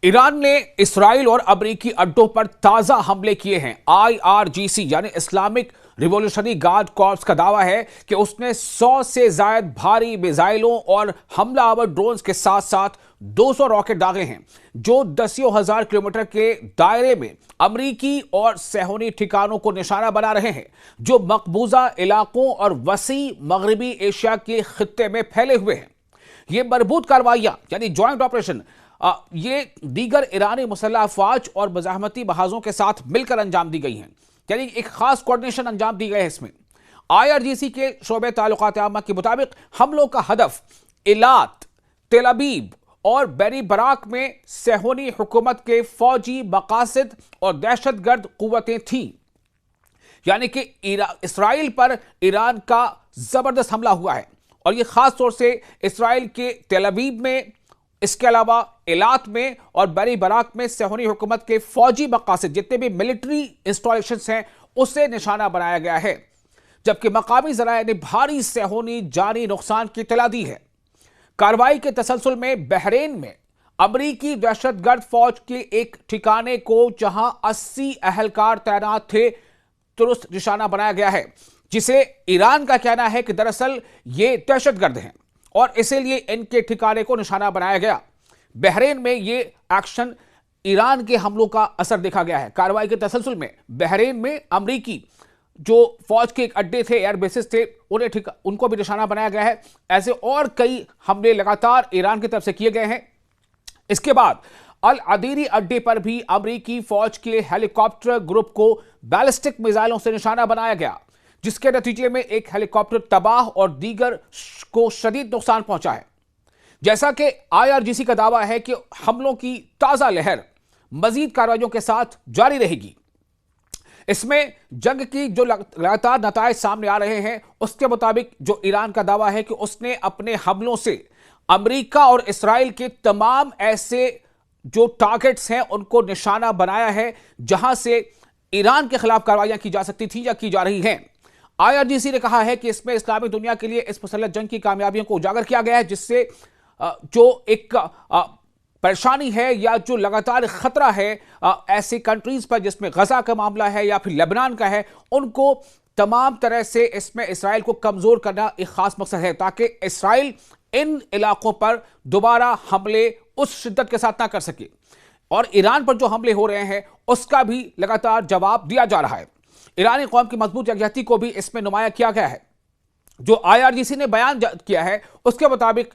Iran ने Israel और अमेरिकी अड्डों पर ताजा हमले किए हैं। आईआरजीसी यानी इस्लामिक रिवॉल्यूशनरी गार्ड कॉर्प्स का दावा है कि उसने 100 से ज्यादा भारी मिसाइलों और हमलावर ड्रोन्स के साथ साथ 200 रॉकेट दागे हैं, जो दसियों हजार किलोमीटर के दायरे में अमेरिकी और सेहूनी ठिकानों को निशाना बना रहे हैं, जो मकबूजा इलाकों और वसी मगरबी एशिया के खित्ते में फैले हुए हैं। ये मजबूत कार्रवाइयां यानी ज्वाइंट ऑपरेशन ये दीगर ईरानी मुसल्लह अफवाज और मज़ाहमती बहाजों के साथ मिलकर अंजाम दी गई हैं, यानी एक खास कोऑर्डिनेशन अंजाम दी गई है। इसमें आईआरजीसी के शोबे ताल्लुकात आमा के मुताबिक हमलों का हदफ इलात, तेल अबीब और बैरी बराक में सेहूनी हुकूमत के फौजी मकासद और दहशतगर्द कुव्वतें थीं। यानी कि इसराइल पर ईरान का जबरदस्त हमला हुआ है, और यह खास तौर से इसराइल के तेल अबीब में, इसके अलावा इलात में और बैरी बराक में सेहूनी हुकूमत के फौजी मकासद, जितने भी मिलिट्री इंस्टॉलेशंस हैं, उसे निशाना बनाया गया है। जबकि मकामी जराये ने भारी सेहूनी जानी नुकसान की इत्तला दी है। कार्रवाई के तसलसल में बहरीन में अमरीकी दहशतगर्द फौज के एक ठिकाने को, जहां 80 अहलकार तैनात थे, तुरस्त निशाना बनाया गया है, जिसे ईरान का कहना है कि दरअसल ये दहशतगर्द हैं और इसीलिए इनके ठिकाने को निशाना बनाया गया। बहरीन में ये एक्शन ईरान के हमलों का असर देखा गया है। कार्रवाई के तसलसल में बहरीन में अमरीकी जो फौज के एक अड्डे थे, एयर बेसिस थे, उनको भी निशाना बनाया गया है। ऐसे और कई हमले लगातार ईरान की तरफ से किए गए हैं। इसके बाद अल अदीरी अड्डे पर भी अमरीकी फौज के हेलीकॉप्टर ग्रुप को बैलिस्टिक मिसाइलों से निशाना बनाया गया, जिसके नतीजे में एक हेलीकॉप्टर तबाह और दीगर को शदीद नुकसान पहुंचा है। जैसा कि आईआरजीसी का दावा है कि हमलों की ताजा लहर मजीद कार्रवाइयों के साथ जारी रहेगी। इसमें जंग की जो लगातार नताइज सामने आ रहे हैं, उसके मुताबिक जो ईरान का दावा है कि उसने अपने हमलों से अमेरिका और इसराइल के तमाम ऐसे जो टारगेट्स हैं उनको निशाना बनाया है, जहां से ईरान के खिलाफ कार्रवाइयां की जा सकती थी या की जा रही हैं। आईआरजीसी ने कहा है कि इसमें इस्लामी दुनिया के लिए इस मुसल्लह जंग की कामयाबियों को उजागर किया गया है, जिससे जो एक परेशानी है या जो लगातार खतरा है ऐसी कंट्रीज पर, जिसमें गजा का मामला है या फिर लेबनान का है, उनको तमाम तरह से इसमें इसराइल को कमजोर करना एक खास मकसद है, ताकि इसराइल इन इलाकों पर दोबारा हमले उस शिद्दत के साथ ना कर सके। और ईरान पर जो हमले हो रहे हैं उसका भी लगातार जवाब दिया जा रहा है। ईरानी कौम की मजबूत यकजहती को भी इसमें नुमाया किया गया है। जो आईआरजीसी ने बयान किया है उसके मुताबिक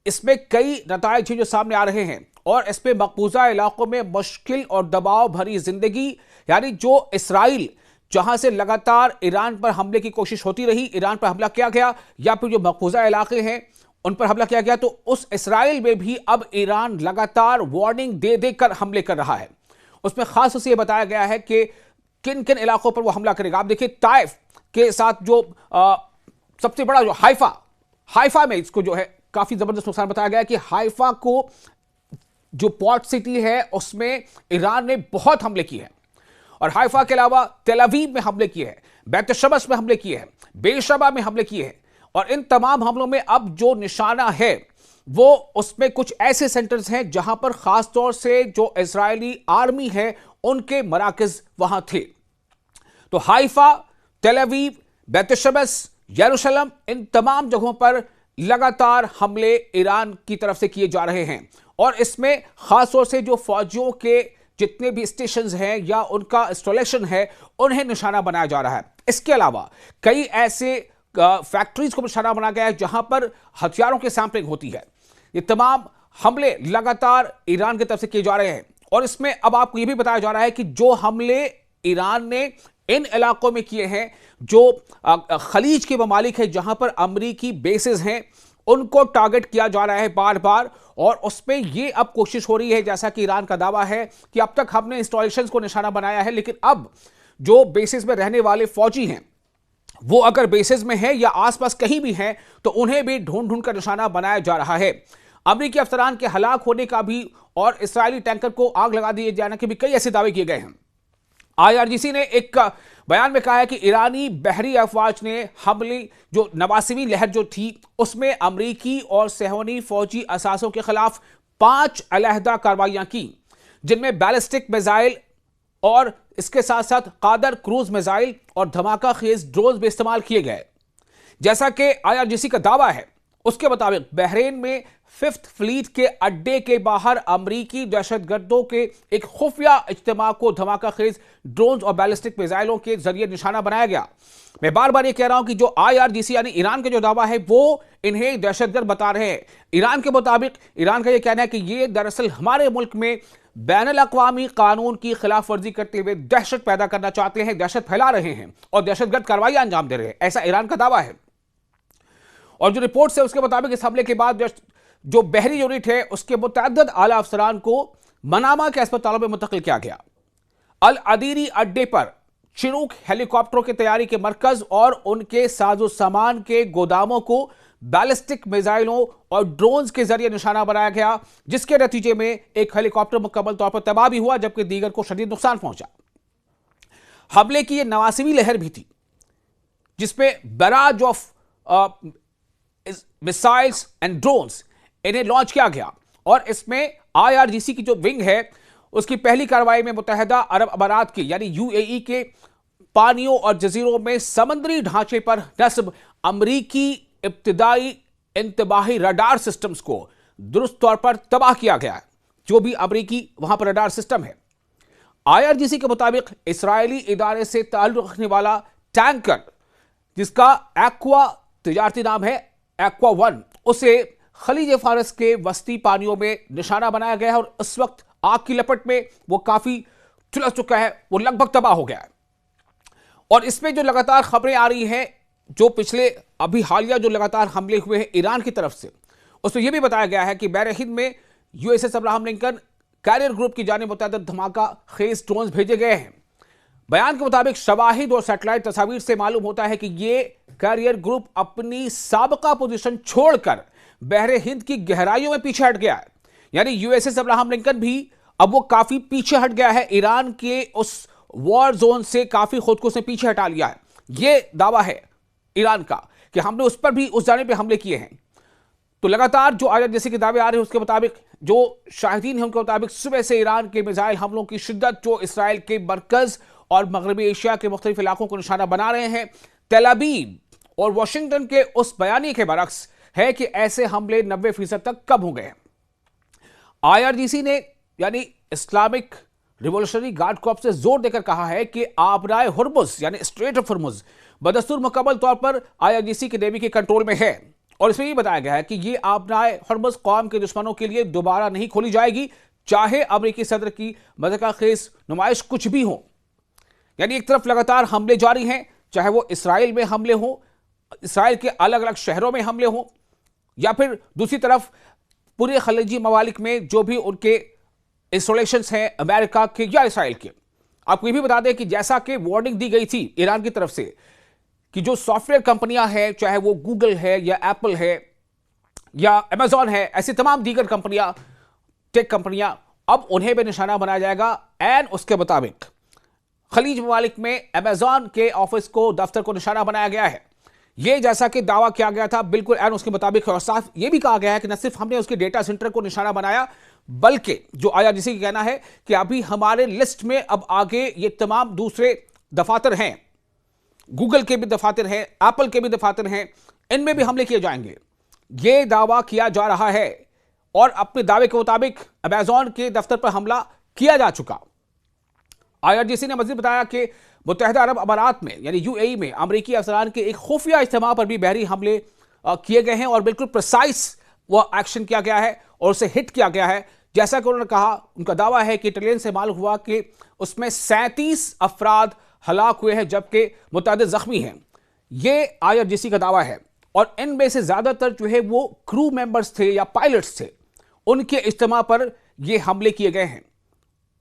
इसमें कई नताइज जो सामने आ रहे हैं, और इसमें मकबूजा इलाकों में मुश्किल और दबाव भरी जिंदगी, यानी जो इसराइल जहां से लगातार ईरान पर हमले की कोशिश होती रही, ईरान पर हमला किया गया, या फिर जो मकबूजा इलाके हैं उन पर हमला किया गया, तो उस इसराइल में भी अब ईरान लगातार वार्निंग दे देकर हमले कर रहा है। उसमें खास तौर से यह बताया गया है कि किन किन इलाकों पर वो हमला करेगा। आप देखिए, ताइफ के साथ जो सबसे बड़ा जो हाइफा में इसको जो है काफी जबरदस्त नुकसान बताया गया है कि हाइफा को जो पोर्ट सिटी है उसमें ईरान ने बहुत हमले किए हैं, और हाइफा के अलावा तेल अवीव में हमले किए हैं, बैत शमस में हमले किए हैं, बेरशबा में हमले किए हैं। और इन तमाम हमलों में अब जो निशाना है वो उसमें कुछ ऐसे सेंटर्स हैं जहां पर खास तौर से जो इजरायली आर्मी है उनके मराकज वहां थे। तो हाइफा, तेल अवीव, बैत शमस, यरूशलेम, इन तमाम जगहों पर लगातार हमले ईरान की तरफ से किए जा रहे हैं, और इसमें खास तौर से जो फौजियों के जितने भी स्टेशंस हैं या उनका इंस्टॉलेशन है उन्हें निशाना बनाया जा रहा है। इसके अलावा कई ऐसे फैक्ट्रीज को निशाना बनाया गया है जहां पर हथियारों की सैंपलिंग होती है। ये तमाम हमले लगातार ईरान की तरफ से किए जा रहे हैं, और इसमें अब आपको यह भी बताया जा रहा है कि जो हमले ईरान ने इन इलाकों में किए हैं, जो खलीज के ममालिक है जहां पर अमरीकी बेसेस हैं, उनको टारगेट किया जा रहा है बार बार। और उसमें यह अब कोशिश हो रही है, जैसा कि ईरान का दावा है कि अब तक हमने इंस्टॉलेशंस को निशाना बनाया है, लेकिन अब जो बेसिस में रहने वाले फौजी हैं वो अगर बेसिस में है या आसपास कहीं भी हैं तो उन्हें भी ढूंढ ढूंढ कर निशाना बनाया जा रहा है। अमरीकी अफसरान के हलाक होने का भी और इसराइली टैंकर को आग लगा दिए जाने के भी कई ऐसे दावे किए गए हैं। आईआरजीसी ने एक बयान में कहा है कि ईरानी बहरी अफवाज ने हमले जो नवासीवीं लहर जो थी उसमें अमरीकी और सेहूनी फौजी असासों के खिलाफ 5 अलहदा कार्रवाइयां की, जिनमें बैलिस्टिक मिसाइल और इसके साथ साथ कादर क्रूज मिसाइल और धमाका खेज ड्रोन भी इस्तेमाल किए गए। जैसा कि IRGC का दावा है, उसके मुताबिक बहरीन में 5th फ्लीट के अड्डे के बाहर अमरीकी दहशतगर्दों के एक खुफिया इज्तिमा को धमाका खेज ड्रोन और बैलिस्टिक मिसाइलों के जरिए निशाना बनाया गया। मैं बार बार ये कह रहा हूं कि जो IRGC यानी ईरान का जो दावा है वो इन्हें दहशतगर्द बता रहे हैं। ईरान के मुताबिक ईरान का ये कहना है कि ये दरअसल हमारे मुल्क में बैनुल अक़वामी कानून की खिलाफ वर्जी करते हुए दहशत पैदा करना चाहते हैं, दहशत फैला रहे हैं और दहशतगर्द कार्रवाई अंजाम दे रहे हैं, ऐसा ईरान का दावा है। और जो रिपोर्ट्स है उसके मुताबिक इस हमले के बाद जो बहरी यूनिट है उसके मुतअद्दिद आला अफसरान को मनामा के अस्पतालों में मुंतकिल किया गया। अल अदीरी अड्डे पर चिनूक हेलीकॉप्टरों की तैयारी के मरकज और उनके साजो सामान के गोदामों को बैलिस्टिक मिसाइलों और ड्रोन्स के जरिए निशाना बनाया गया, जिसके नतीजे में एक हेलीकॉप्टर मुकम्मल तौर पर तबाह भी हुआ जबकि दीगर को शदीद नुकसान पहुंचा। हमले की यह 89वीं लहर भी थी जिसमें barrage of missiles and drones इन्हें लॉन्च किया गया और इसमें IRGC की जो विंग है उसकी पहली कार्रवाई में मुत्तहिदा अरब अमारात की यानी UAE के पानियों और जजीरों में समंदरी ढांचे पर नस्ब अमरीकी इब्तिदाई इंतबाही रडार सिस्टम्स को दुरुस्त तौर पर तबाह किया गया है। जो भी अमरीकी वहां पर रडार सिस्टम है, IRGC के मुताबिक इस्राएली इदारे से ताल्लुक रखने वाला टैंकर जिसका एक्वा तिजारती नाम है एक्वा 1, उसे खलीज फारस के वस्ती पानियों में निशाना बनाया गया है और इस वक्त आग की लपट में वो काफी झुलस चुका है, वो लगभग तबाह हो गया है। और इसमें जो लगातार खबरें आ रही हैं, जो पिछले अभी हालिया जो लगातार हमले हुए हैं ईरान की तरफ से, उसमें यह भी बताया गया है कि बहर हिंद में USS Abraham Lincoln carrier group की जानिब मुतअद्दिद धमाका खेज ड्रोन भेजे गए हैं। बयान के मुताबिक शवाहिद और सैटेलाइट तस्वीर से मालूम होता है कि यह कैरियर ग्रुप अपनी साबका पोजीशन छोड़कर बहर हिंद की गहराइयों में पीछे हट गया है। यानी USS अब्राहम लिंकन भी अब वो काफी पीछे हट गया है, ईरान के उस वॉर जोन से काफी खुद को उसने पीछे हटा लिया है। यह दावा है ईरान का कि हमने उस पर भी उस जानिब पे हमले किए हैं। तो लगातार जो IRGC के दावे आ रहे हैं उसके मुताबिक जो शाहिदीन हैं उनके मुताबिक सुबह से ईरान के मिसाइल हमलों की शिद्दत जो इसराइल के मरकज और मगरबी एशिया के मुख्तलिफ इलाकों को निशाना बना रहे हैं। तेल अवीव और वाशिंगटन के उस बयानी के बरक्स है कि ऐसे हमले 90% तक कम हो गए। IRGC ने यानी इस्लामिक रिवॉल्यूशनरी गार्ड कॉर्प्स से जोर देकर कहा है कि आबराए हुर्मुज यानी स्ट्रेट ऑफ हुर्मुज बदस्तूर मुकम्मल तौर पर IRGC के नेवी के कंट्रोल में है और इसमें यह बताया गया है कि यह आबराए हुर्मुज कौम के दुश्मनों के लिए दोबारा नहीं खोली जाएगी, चाहे अमेरिकी सदर की मज़ाक़खेज़ नुमाइश कुछ भी हो। यानी एक तरफ लगातार हमले जारी हैं, चाहे वो इसराइल में हमले हो, इसराइल के अलग अलग शहरों में हमले हो, या फिर दूसरी तरफ पूरे खलीजी ममालिक में जो भी उनके इंस्टॉलेशंस हैं अमेरिका के या इसराइल के। आपको ये भी बता दें कि जैसा कि वार्निंग दी गई थी ईरान की तरफ से कि जो सॉफ्टवेयर कंपनियां हैं, चाहे वो गूगल है या एप्पल है या अमेजॉन है, ऐसी तमाम दीगर कंपनियां, टेक कंपनियां, अब उन्हें भी निशाना बनाया जाएगा। एंड उसके मुताबिक खलीज ममालिक में अमेजॉन के ऑफिस को, दफ्तर को निशाना बनाया गया है। यह जैसा कि दावा किया गया था बिल्कुल एंड उसके मुताबिक, और साफ यह भी कहा गया है कि न सिर्फ हमने उसके डेटा सेंटर को निशाना बनाया, बल्कि जो IRGC का कहना है कि अभी हमारे लिस्ट में अब आगे ये तमाम दूसरे दफातर हैं, गूगल के भी दफातर हैं, एप्पल के भी दफातर हैं, इनमें भी हमले किए जाएंगे। यह दावा किया जा रहा है और अपने दावे के मुताबिक अमेजॉन के दफ्तर पर हमला किया जा चुका। IRGC ने मजीद बताया कि मुत्तहिदा अरब अमारात में यानी UAE में अमरीकी अफसरान के एक खुफिया इज्तिमा पर भी बहरी हमले किए गए हैं और बिल्कुल प्रिसाइज वह एक्शन किया गया है और उसे हिट किया गया है। जैसा कि उन्होंने कहा, उनका दावा है कि टेलीविजन से मालूम हुआ कि उसमें 37 अफराद हलाक हुए हैं जबकि मुतअद्दिद जख्मी हैं। यह IRGC का दावा है और इनमें से ज्यादातर जो है वो क्रू मेंबर्स थे या पायलट्स थे, उनके इज्तिमा पर ये हमले किए गए हैं।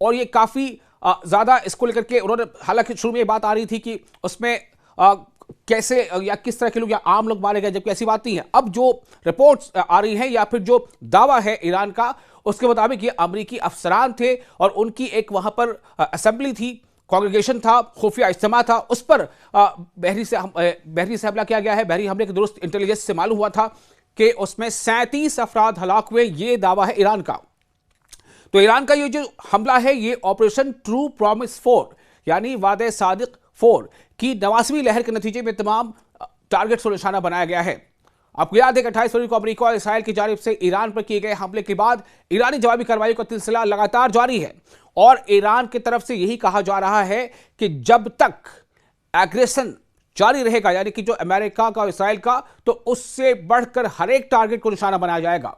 और ये काफी ज्यादा इसको लेकर के उन्होंने, हालांकि शुरू में ये बात आ रही थी कि उसमें कैसे या किस तरह के लोग या आम लोग मारे गए, जबकि ऐसी बात नहीं है। अब जो रिपोर्ट्स आ रही हैं या फिर जो दावा है ईरान का, उसके मुताबिक ये अमरीकी अफसरान थे और उनकी एक वहां पर असेंबली थी, कांग्रेगेशन था, खुफिया इज्तिमा था, उस पर बहरी से हमला किया गया है। बहरी हमले के दुरुस्त इंटेलिजेंस से मालूम हुआ था कि उसमें 37 अफराद हलाक हुए। ये दावा है ईरान का। तो ईरान का ये जो हमला है ये ऑपरेशन ट्रू प्रॉमिस 4 यानी वादे सादिक 4 की 89वीं लहर के नतीजे में तमाम टारगेट्स को निशाना बनाया गया है। आपको याद है कि 28 फरवरी को अमेरिका और इसराइल की जानिब से ईरान पर किए गए हमले के बाद ईरानी जवाबी कार्रवाई का सिलसिला लगातार जारी है और ईरान की तरफ से यही कहा जा रहा है कि जब तक एग्रेशन जारी रहेगा, यानी कि जो अमेरिका का और इसराइल का, तो उससे बढ़कर हर एक टारगेट को निशाना बनाया जाएगा।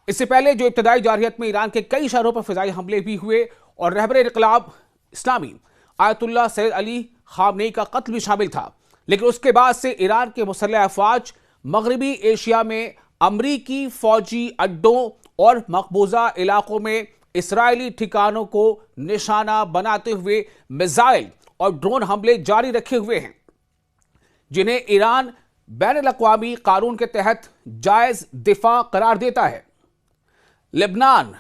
इससे पहले जो इब्तदाई जारहियत में ईरान के कई शहरों पर फिजाई हमले भी हुए और रहबर इनकलाब इस्लामी आयतुल्लाह सैयद अली खामनेई का कत्ल भी शामिल था, लेकिन उसके बाद से ईरान के मुसल्लह अफवाज मगरबी एशिया में अमरीकी फौजी अड्डों और मकबूजा इलाकों में इसराइली ठिकानों को निशाना बनाते हुए मिसाइल और ड्रोन हमले जारी रखे हुए हैं, जिन्हें ईरान बैनुल-अक़वामी कानून के तहत जायज दिफा करार देता है। लेबनान,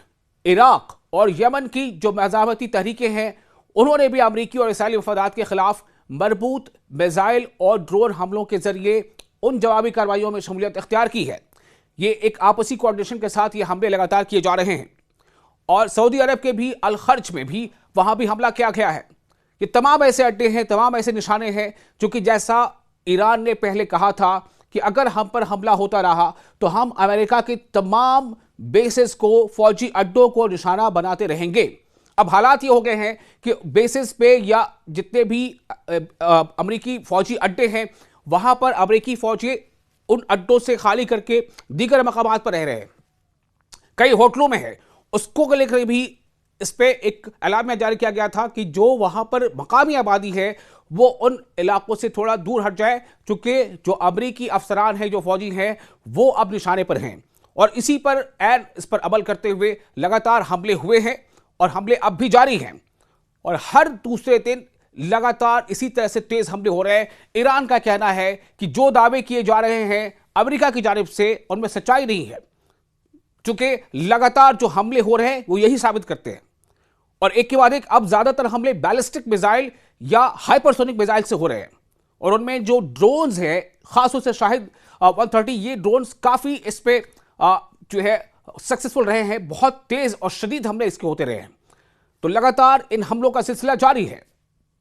इराक और यमन की जो मज़ाहमती तहरीकें हैं, उन्होंने भी अमरीकी और इसराइली मफादात के खिलाफ मरबूत मिसाइल और ड्रोन हमलों के जरिए उन जवाबी कार्रवाइयों में शमूलियत इख्तियार की है। ये एक आपसी कोऑर्डिनेशन के साथ ये हमले लगातार किए जा रहे हैं और सऊदी अरब के भी अल खर्ज में भी वहां भी हमला किया गया है। ये तमाम ऐसे अड्डे हैं, तमाम ऐसे निशाने हैं, क्योंकि जैसा ईरान ने पहले कहा था कि अगर हम पर हमला होता रहा तो हम अमेरिका के तमाम बेसिस को, फौजी अड्डों को निशाना बनाते रहेंगे। अब हालात ये हो गए हैं कि बेसिस पे या जितने भी अमेरिकी फौजी अड्डे हैं वहां पर अमेरिकी फौजी उन अड्डों से खाली करके दीगर मकामात पर रह रहे हैं, कई होटलों में है। उसको लेकर भी इस पे एक एलान जारी किया गया था कि जो वहां पर मकामी आबादी है वो उन इलाकों से थोड़ा दूर हट जाए, क्योंकि जो अमरीकी अफसरान हैं, जो फौजी हैं, वो अब निशाने पर हैं और इसी पर इस पर अमल करते हुए लगातार हमले हुए हैं और हमले अब भी जारी हैं और हर दूसरे दिन लगातार इसी तरह से तेज हमले हो रहे हैं। ईरान का कहना है कि जो दावे किए जा रहे हैं अमेरिका की जानिब से उनमें सच्चाई नहीं है, क्योंकि लगातार जो हमले हो रहे हैं वो यही साबित करते हैं और एक के बाद एक अब ज्यादातर हमले बैलिस्टिक मिसाइल या हाइपरसोनिक मिसाइल से हो रहे हैं और उनमें जो ड्रोन्स हैं, खासतौर से शाहिद 130, ये ड्रोन्स काफी इस पे जो है सक्सेसफुल रहे हैं। बहुत तेज और शदीद हमले इसके होते रहे हैं, तो लगातार इन हमलों का सिलसिला जारी है।